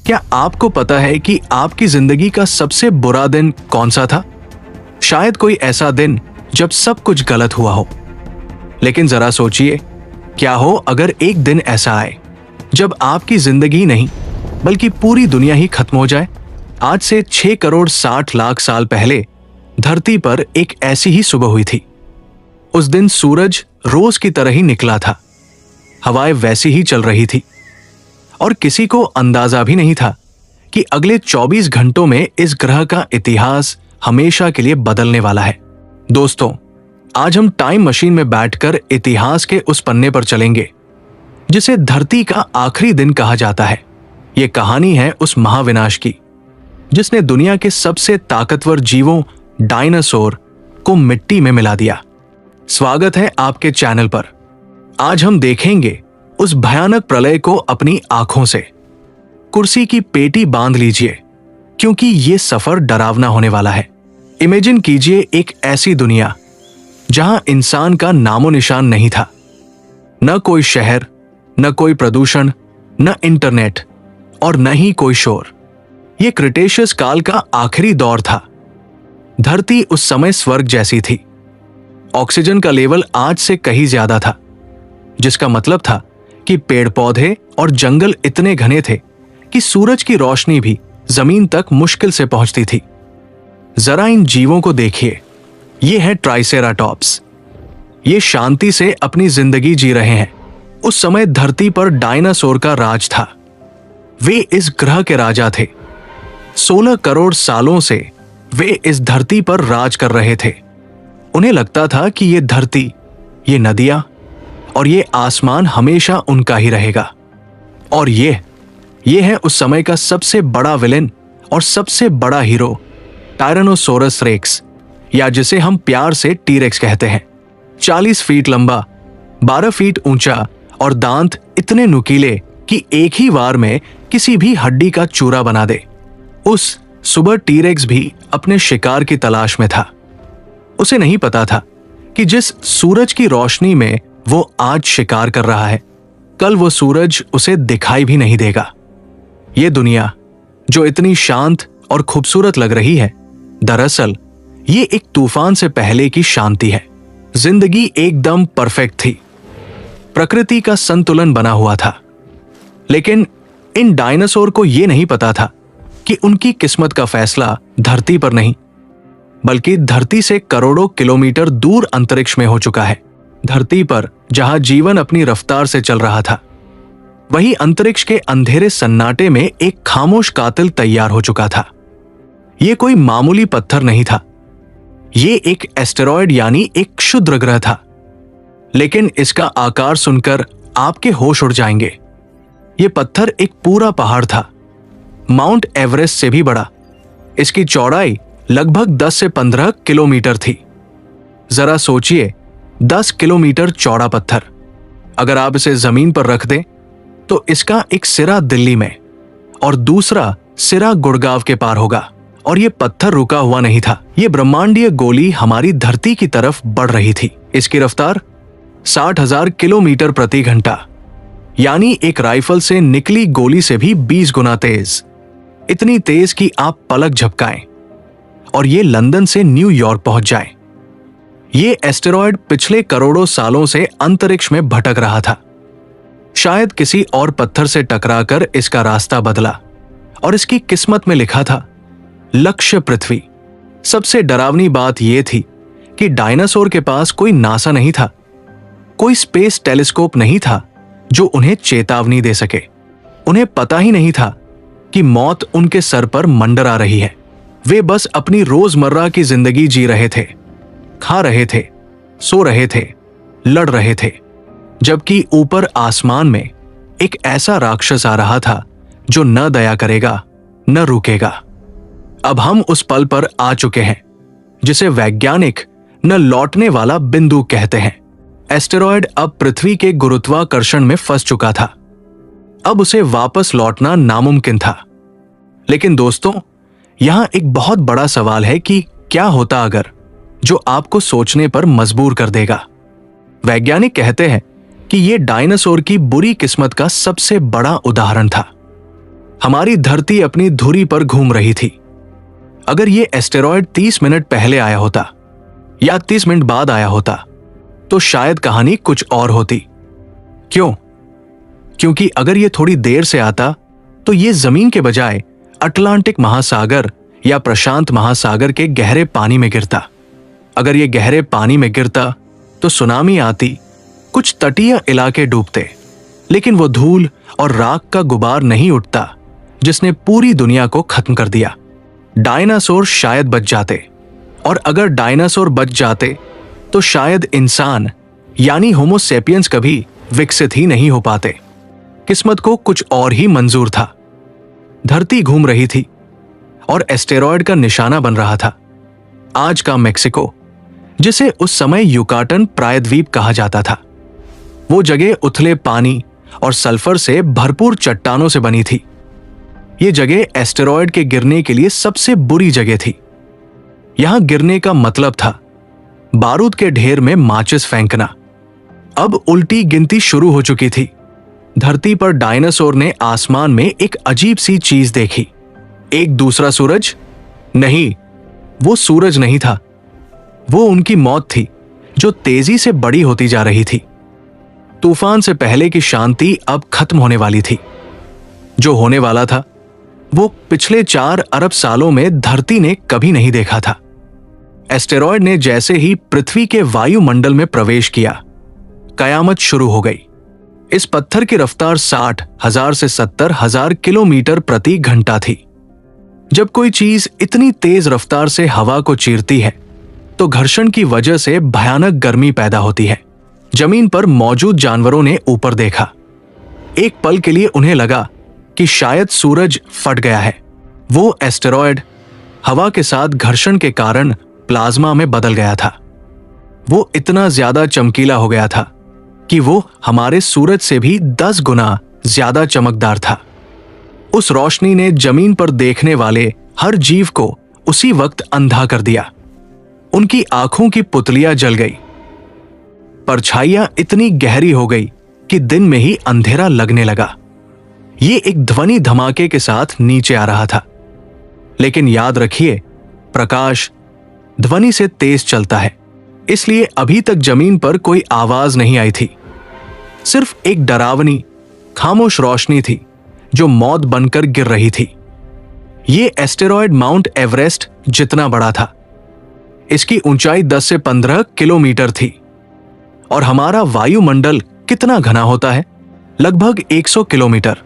क्या आपको पता है कि आपकी जिंदगी का सबसे बुरा दिन कौन सा था? शायद कोई ऐसा दिन जब सब कुछ गलत हुआ हो। लेकिन जरा सोचिए, क्या हो अगर एक दिन ऐसा आए जब आपकी जिंदगी नहीं बल्कि पूरी दुनिया ही खत्म हो जाए। आज से 6 करोड़ 60 लाख साल पहले धरती पर एक ऐसी ही सुबह हुई थी। उस दिन सूरज रोज की तरह ही निकला था, हवाएं वैसी ही चल रही थी और किसी को अंदाजा भी नहीं था कि अगले 24 घंटों में इस ग्रह का इतिहास हमेशा के लिए बदलने वाला है। दोस्तों, आज हम टाइम मशीन में बैठकर इतिहास के उस पन्ने पर चलेंगे जिसे धरती का आखिरी दिन कहा जाता है। यह कहानी है उस महाविनाश की जिसने दुनिया के सबसे ताकतवर जीवों डायनासोर को मिट्टी में मिला दिया। स्वागत है आपके चैनल पर। आज हम देखेंगे उस भयानक प्रलय को अपनी आंखों से। कुर्सी की पेटी बांध लीजिए क्योंकि यह सफर डरावना होने वाला है। इमेजिन कीजिए एक ऐसी दुनिया जहां इंसान का नामो निशान नहीं था। न कोई शहर, न कोई प्रदूषण, न इंटरनेट और न ही कोई शोर। यह क्रिटेशियस काल का आखिरी दौर था। धरती उस समय स्वर्ग जैसी थी। ऑक्सीजन का लेवल आज से कहीं ज्यादा था, जिसका मतलब था कि पेड़ पौधे और जंगल इतने घने थे कि सूरज की रोशनी भी जमीन तक मुश्किल से पहुंचती थी। जरा इन जीवों को देखिए। ये है ट्राइसेराटॉप्स। ये शांति से अपनी जिंदगी जी रहे हैं। उस समय धरती पर डायनासोर का राज था। वे इस ग्रह के राजा थे। 16 करोड़ सालों से वे इस धरती पर राज कर रहे थे। उन्हें लगता था कि ये धरती, ये नदियां और ये आसमान हमेशा उनका ही रहेगा। और ये है उस समय का सबसे बड़ा विलेन और सबसे बड़ा हीरो, टायरानोसोरस रेक्स, या जिसे हम प्यार से टीरेक्स कहते हैं। 40 फीट लंबा, 12 फीट ऊंचा और दांत इतने नुकीले कि एक ही वार में किसी भी हड्डी का चूरा बना दे। उस सुबह टीरेक्स भी अपने शिकार की तलाश में था। उसे नहीं पता था कि जिस सूरज की रोशनी में वो आज शिकार कर रहा है, कल वो सूरज उसे दिखाई भी नहीं देगा। ये दुनिया जो इतनी शांत और खूबसूरत लग रही है, दरअसल ये एक तूफान से पहले की शांति है। जिंदगी एकदम परफेक्ट थी। प्रकृति का संतुलन बना हुआ था। लेकिन इन डायनासोर को यह नहीं पता था कि उनकी किस्मत का फैसला धरती पर नहीं बल्कि धरती से करोड़ों किलोमीटर दूर अंतरिक्ष में हो चुका है। धरती पर जहां जीवन अपनी रफ्तार से चल रहा था, वही अंतरिक्ष के अंधेरे सन्नाटे में एक खामोश कातिल तैयार हो चुका था। यह कोई मामूली पत्थर नहीं था। ये एक एस्टेरॉयड यानी एक क्षुद्र ग्रह था। लेकिन इसका आकार सुनकर आपके होश उड़ जाएंगे। यह पत्थर एक पूरा पहाड़ था, माउंट एवरेस्ट से भी बड़ा। इसकी चौड़ाई लगभग 10 से 15 किलोमीटर थी। जरा सोचिए, 10 किलोमीटर चौड़ा पत्थर। अगर आप इसे जमीन पर रख दें तो इसका एक सिरा दिल्ली में और दूसरा सिरा गुड़गांव के पार होगा। और यह पत्थर रुका हुआ नहीं था। यह ब्रह्मांडीय गोली हमारी धरती की तरफ बढ़ रही थी। इसकी रफ्तार 60,000 किलोमीटर प्रति घंटा, यानी एक राइफल से निकली गोली से भी 20 गुना तेज। इतनी तेज कि आप पलक झपकाएं और ये लंदन से न्यूयॉर्क पहुंच जाए। ये एस्टेरॉयड पिछले करोड़ों सालों से अंतरिक्ष में भटक रहा था। शायद किसी और पत्थर से टकराकर इसका रास्ता बदला और इसकी किस्मत में लिखा था लक्ष्य पृथ्वी। सबसे डरावनी बात यह थी कि डायनासोर के पास कोई नासा नहीं था, कोई स्पेस टेलीस्कोप नहीं था जो उन्हें चेतावनी दे सके। उन्हें पता ही नहीं था कि मौत उनके सर पर मंडरा रही है। वे बस अपनी रोजमर्रा की जिंदगी जी रहे थे, खा रहे थे, सो रहे थे, लड़ रहे थे, जबकि ऊपर आसमान में एक ऐसा राक्षस आ रहा था जो न दया करेगा न रुकेगा। अब हम उस पल पर आ चुके हैं जिसे वैज्ञानिक न लौटने वाला बिंदु कहते हैं। एस्टेरॉयड अब पृथ्वी के गुरुत्वाकर्षण में फंस चुका था। अब उसे वापस लौटना नामुमकिन था। लेकिन दोस्तों, यहां एक बहुत बड़ा सवाल है कि क्या होता अगर, जो आपको सोचने पर मजबूर कर देगा। वैज्ञानिक कहते हैं कि यह डायनासोर की बुरी किस्मत का सबसे बड़ा उदाहरण था। हमारी धरती अपनी धुरी पर घूम रही थी। अगर ये एस्टेरॉयड 30 मिनट पहले आया होता या 30 मिनट बाद आया होता तो शायद कहानी कुछ और होती। क्यों? क्योंकि अगर ये थोड़ी देर से आता तो ये जमीन के बजाय अटलांटिक महासागर या प्रशांत महासागर के गहरे पानी में गिरता। अगर ये गहरे पानी में गिरता तो सुनामी आती, कुछ तटीय इलाके डूबते, लेकिन वो धूल और राख का गुबार नहीं उठता जिसने पूरी दुनिया को खत्म कर दिया। डायनासोर शायद बच जाते, और अगर डायनासोर बच जाते तो शायद इंसान यानी होमो सेपियंस कभी विकसित ही नहीं हो पाते। किस्मत को कुछ और ही मंजूर था। धरती घूम रही थी और एस्टेरॉयड का निशाना बन रहा था। आज का मेक्सिको, जिसे उस समय युकाटन प्रायद्वीप कहा जाता था, वो जगह उथले पानी और सल्फर से भरपूर चट्टानों से बनी थी। ये जगह एस्टेरॉयड के गिरने के लिए सबसे बुरी जगह थी। यहां गिरने का मतलब था बारूद के ढेर में माचिस फेंकना। अब उल्टी गिनती शुरू हो चुकी थी। धरती पर डायनासोर ने आसमान में एक अजीब सी चीज देखी। एक दूसरा सूरज? नहीं, वो सूरज नहीं था। वो उनकी मौत थी जो तेजी से बड़ी होती जा रही थी। तूफान से पहले की शांति अब खत्म होने वाली थी। जो होने वाला था वो पिछले 4 अरब सालों में धरती ने कभी नहीं देखा था। एस्टेरॉयड ने जैसे ही पृथ्वी के वायुमंडल में प्रवेश किया, कयामत शुरू हो गई। इस पत्थर की रफ्तार 60,000 से 70,000 किलोमीटर प्रति घंटा थी। जब कोई चीज इतनी तेज रफ्तार से हवा को चीरती है तो घर्षण की वजह से भयानक गर्मी पैदा होती है। जमीन पर मौजूद जानवरों ने ऊपर देखा। एक पल के लिए उन्हें लगा कि शायद सूरज फट गया है। वो एस्टेरॉयड हवा के साथ घर्षण के कारण प्लाज्मा में बदल गया था। वो इतना ज्यादा चमकीला हो गया था कि वो हमारे सूरज से भी 10 गुना ज्यादा चमकदार था। उस रोशनी ने जमीन पर देखने वाले हर जीव को उसी वक्त अंधा कर दिया। उनकी आंखों की पुतलियां जल गई। परछाइयां इतनी गहरी हो गई कि दिन में ही अंधेरा लगने लगा। ये एक ध्वनि धमाके के साथ नीचे आ रहा था। लेकिन याद रखिए, प्रकाश ध्वनि से तेज चलता है, इसलिए अभी तक जमीन पर कोई आवाज नहीं आई थी। सिर्फ एक डरावनी, खामोश रोशनी थी जो मौत बनकर गिर रही थी। ये एस्टेरॉयड माउंट एवरेस्ट जितना बड़ा था। इसकी ऊंचाई 10 से 15 किलोमीटर थी। और हमारा वायुमंडल कितना घना होता है? लगभग 100 किलोमीटर।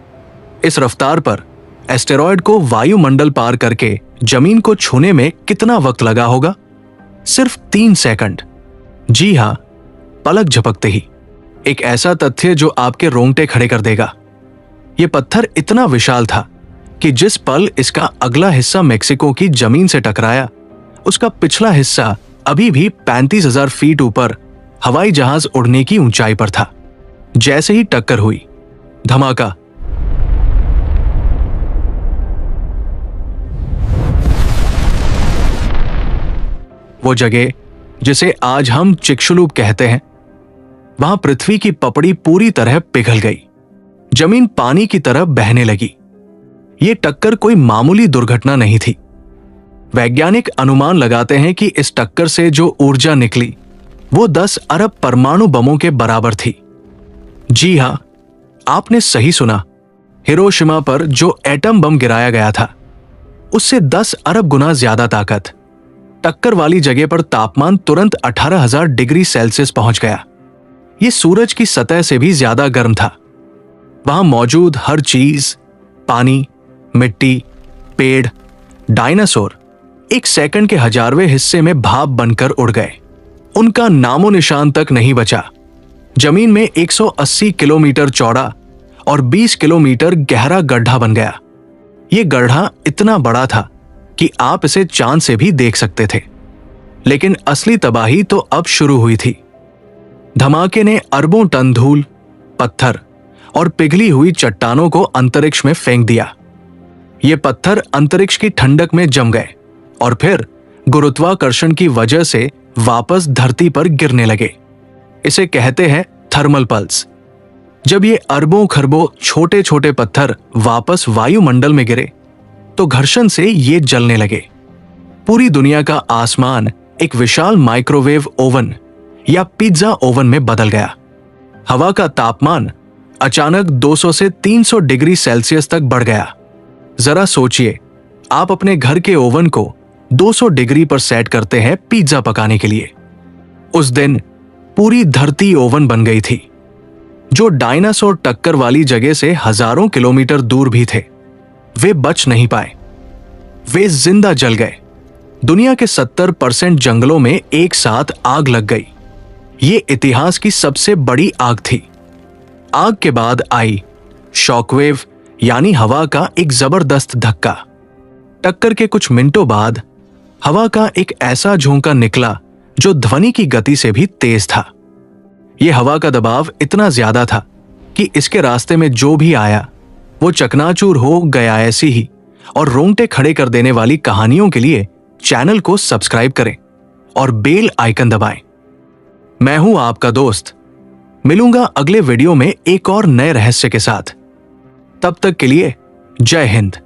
इस रफ्तार पर एस्टेरॉयड को वायुमंडल पार करके जमीन को छूने में कितना वक्त लगा होगा? सिर्फ 3 सेकंड। जी हां, पलक झपकते ही। एक ऐसा तथ्य जो आपके रोंगटे खड़े कर देगा। यह पत्थर इतना विशाल था कि जिस पल इसका अगला हिस्सा मेक्सिको की जमीन से टकराया, उसका पिछला हिस्सा अभी भी 35,000 फीट ऊपर हवाई जहाज उड़ने की ऊंचाई पर था। जैसे ही टक्कर हुई, धमाका। वो जगह जिसे आज हम चिक्शुलूप कहते हैं, वहां पृथ्वी की पपड़ी पूरी तरह पिघल गई। जमीन पानी की तरह बहने लगी। ये टक्कर कोई मामूली दुर्घटना नहीं थी। वैज्ञानिक अनुमान लगाते हैं कि इस टक्कर से जो ऊर्जा निकली वो 10 अरब परमाणु बमों के बराबर थी। जी हां, आपने सही सुना। हिरोशिमा पर जो एटम बम गिराया गया था, उससे 10 अरब गुना ज्यादा ताकत। टक्कर वाली जगह पर तापमान तुरंत 18,000 डिग्री सेल्सियस पहुंच गया। यह सूरज की सतह से भी ज्यादा गर्म था। वहां मौजूद हर चीज, पानी, मिट्टी, पेड़, डायनासोर एक सेकंड के 1000वें हिस्से में भाप बनकर उड़ गए। उनका नामो निशान तक नहीं बचा। जमीन में 180 किलोमीटर चौड़ा और 20 किलोमीटर गहरा गड्ढा बन गया। यह गड्ढा इतना बड़ा था कि आप इसे चांद से भी देख सकते थे। लेकिन असली तबाही तो अब शुरू हुई थी। धमाके ने अरबों टन धूल, पत्थर और पिघली हुई चट्टानों को अंतरिक्ष में फेंक दिया। ये पत्थर अंतरिक्ष की ठंडक में जम गए और फिर गुरुत्वाकर्षण की वजह से वापस धरती पर गिरने लगे। इसे कहते हैं थर्मल पल्स। जब ये अरबों खरबों छोटे छोटे पत्थर वापस वायुमंडल में गिरे तो घर्षण से ये जलने लगे। पूरी दुनिया का आसमान एक विशाल माइक्रोवेव ओवन या पिज्जा ओवन में बदल गया। हवा का तापमान अचानक 200 से 300 डिग्री सेल्सियस तक बढ़ गया। जरा सोचिए, आप अपने घर के ओवन को 200 डिग्री पर सेट करते हैं पिज्जा पकाने के लिए। उस दिन पूरी धरती ओवन बन गई थी। जो डायनासोर टक्कर वाली जगह से हजारों किलोमीटर दूर भी थे, वे बच नहीं पाए। वे जिंदा जल गए। दुनिया के 70% जंगलों में एक साथ आग लग गई। ये इतिहास की सबसे बड़ी आग थी। आग के बाद आई शॉकवेव, यानी हवा का एक जबरदस्त धक्का। टक्कर के कुछ मिनटों बाद हवा का एक ऐसा झोंका निकला जो ध्वनि की गति से भी तेज था। यह हवा का दबाव इतना ज्यादा था कि इसके रास्ते में जो भी आया वो चकनाचूर हो गया। ऐसी ही और रोंगटे खड़े कर देने वाली कहानियों के लिए चैनल को सब्सक्राइब करें और बेल आइकन दबाएं। मैं हूं आपका दोस्त। मिलूंगा अगले वीडियो में एक और नए रहस्य के साथ। तब तक के लिए जय हिंद।